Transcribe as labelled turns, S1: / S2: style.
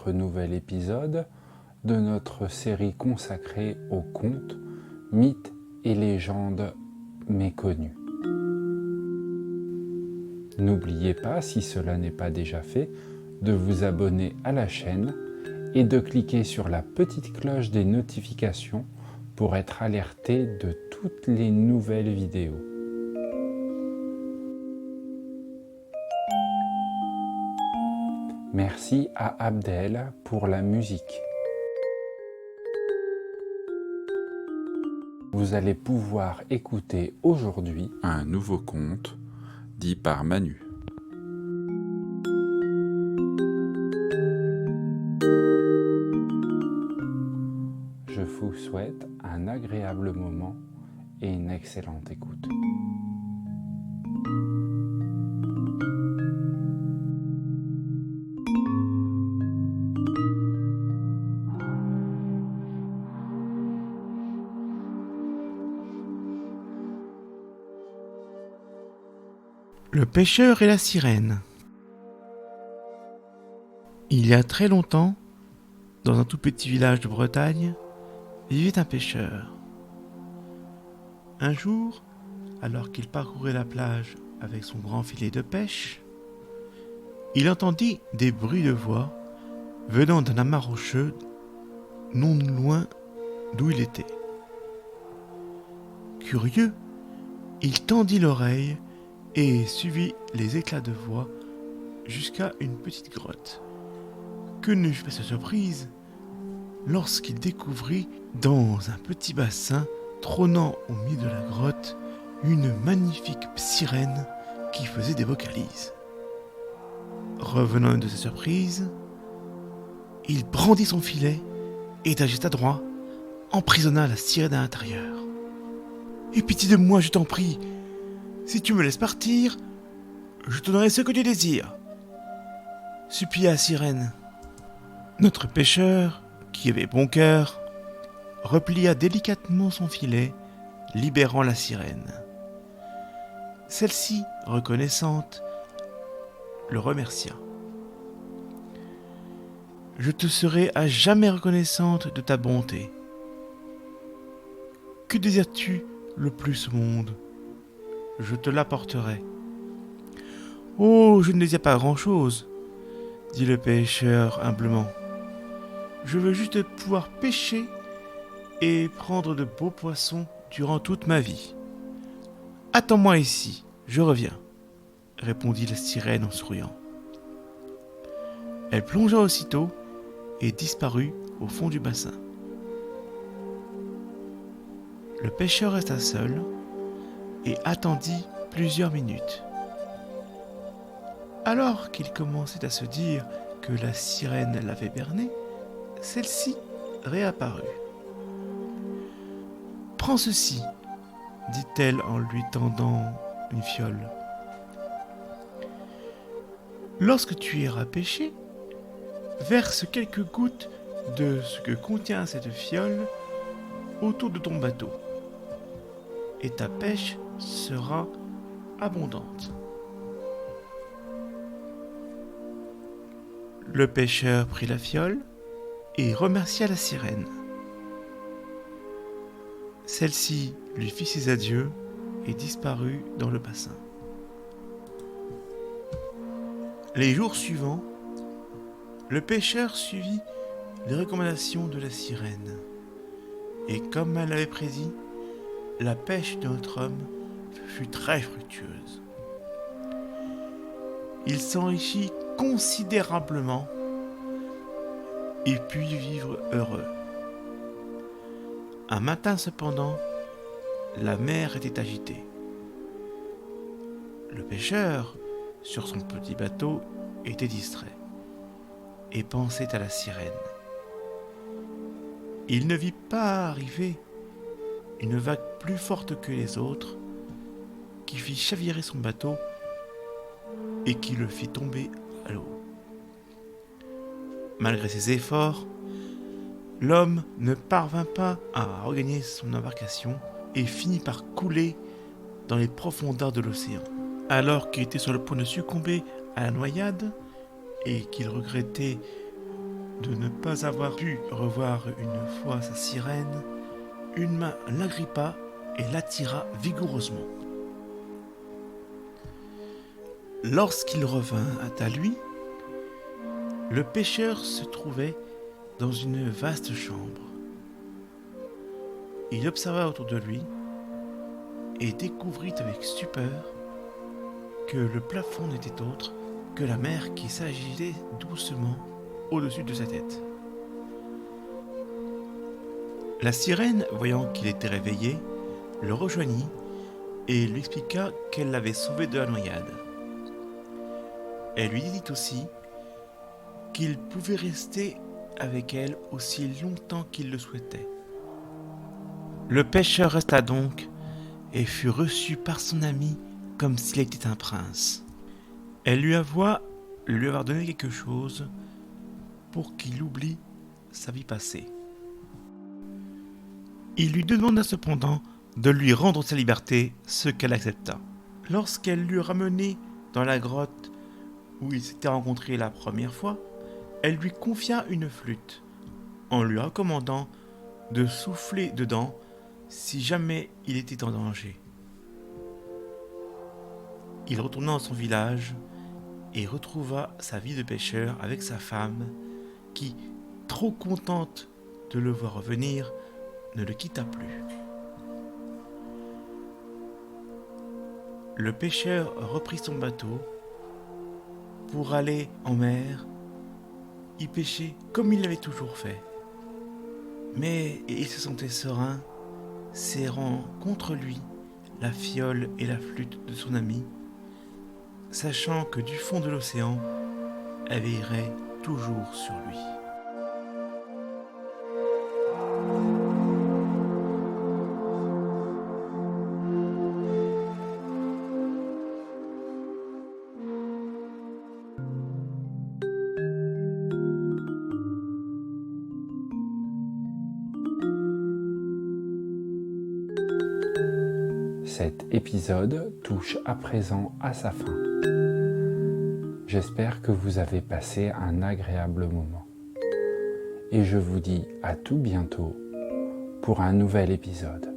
S1: notre nouvel épisode de notre série consacrée aux contes, mythes et légendes méconnues. N'oubliez pas, si cela n'est pas déjà fait, de vous abonner à la chaîne et de cliquer sur la petite cloche des notifications pour être alerté de toutes les nouvelles vidéos. Merci à Abdel pour la musique. Vous allez pouvoir écouter aujourd'hui un nouveau conte dit par Manu. Je vous souhaite un agréable moment et une excellente écoute.
S2: Le pêcheur et la sirène. Il y a très longtemps, dans un tout petit village de Bretagne, vivait un pêcheur. Un jour, alors qu'il parcourait la plage avec son grand filet de pêche, il entendit des bruits de voix venant d'un amas rocheux non loin d'où il était. Curieux, il tendit l'oreille et suivit les éclats de voix jusqu'à une petite grotte. Que ne fut pas sa surprise lorsqu'il découvrit dans un petit bassin trônant au milieu de la grotte une magnifique sirène qui faisait des vocalises. Revenant de sa surprise, il brandit son filet et d'un geste adroit emprisonna la sirène à l'intérieur. « Aie pitié de moi, je t'en prie. Si tu me laisses partir, je te donnerai ce que tu désires, » supplia la sirène. Notre pêcheur, qui avait bon cœur, replia délicatement son filet, libérant la sirène. Celle-ci, reconnaissante, le remercia. « Je te serai à jamais reconnaissante de ta bonté. Que désires-tu le plus au monde ? Je te l'apporterai. »« Oh, je ne désire pas grand-chose, » dit le pêcheur humblement. « Je veux juste pouvoir pêcher et prendre de beaux poissons durant toute ma vie. Attends-moi ici, je reviens, » répondit la sirène en souriant. Elle plongea aussitôt et disparut au fond du bassin. Le pêcheur resta seul et attendit plusieurs minutes. Alors qu'il commençait à se dire que la sirène l'avait berné, celle-ci réapparut. « Prends ceci, » dit-elle en lui tendant une fiole. « Lorsque tu iras pêcher, verse quelques gouttes de ce que contient cette fiole autour de ton bateau, et ta pêche sera abondante. » Le pêcheur prit la fiole et remercia la sirène. Celle-ci lui fit ses adieux et disparut dans le bassin. Les jours suivants, le pêcheur suivit les recommandations de la sirène. Et comme elle l'avait prédit, la pêche de notre homme fut très fructueuse. Il s'enrichit considérablement et put vivre heureux. Un matin cependant, la mer était agitée. Le pêcheur, sur son petit bateau, était distrait et pensait à la sirène. Il ne vit pas arriver une vague plus forte que les autres qui fit chavirer son bateau et qui le fit tomber à l'eau. Malgré ses efforts, l'homme ne parvint pas à regagner son embarcation et finit par couler dans les profondeurs de l'océan. Alors qu'il était sur le point de succomber à la noyade et qu'il regrettait de ne pas avoir pu revoir une fois sa sirène, une main l'agrippa et l'attira vigoureusement. Lorsqu'il revint à lui, le pêcheur se trouvait dans une vaste chambre. Il observa autour de lui et découvrit avec stupeur que le plafond n'était autre que la mer qui s'agitait doucement au-dessus de sa tête. La sirène, voyant qu'il était réveillé, le rejoignit et lui expliqua qu'elle l'avait sauvé de la noyade. Elle lui dit aussi qu'il pouvait rester avec elle aussi longtemps qu'il le souhaitait. Le pêcheur resta donc et fut reçu par son ami comme s'il était un prince. Elle lui avoua lui avoir donné quelque chose pour qu'il oublie sa vie passée. Il lui demanda cependant de lui rendre sa liberté, ce qu'elle accepta. Lorsqu'elle l'eut ramené dans la grotte où ils s'étaient rencontrés la première fois, elle lui confia une flûte, en lui recommandant de souffler dedans si jamais il était en danger. Il retourna dans son village et retrouva sa vie de pêcheur avec sa femme, qui, trop contente de le voir revenir, ne le quitta plus. Le pêcheur reprit son bateau pour aller en mer, y pêcher comme il l'avait toujours fait. Mais il se sentait serein, serrant contre lui la fiole et la flûte de son ami, sachant que du fond de l'océan, elle veillerait toujours sur lui.
S1: Cet épisode touche à présent à sa fin. J'espère que vous avez passé un agréable moment. Et je vous dis à tout bientôt pour un nouvel épisode.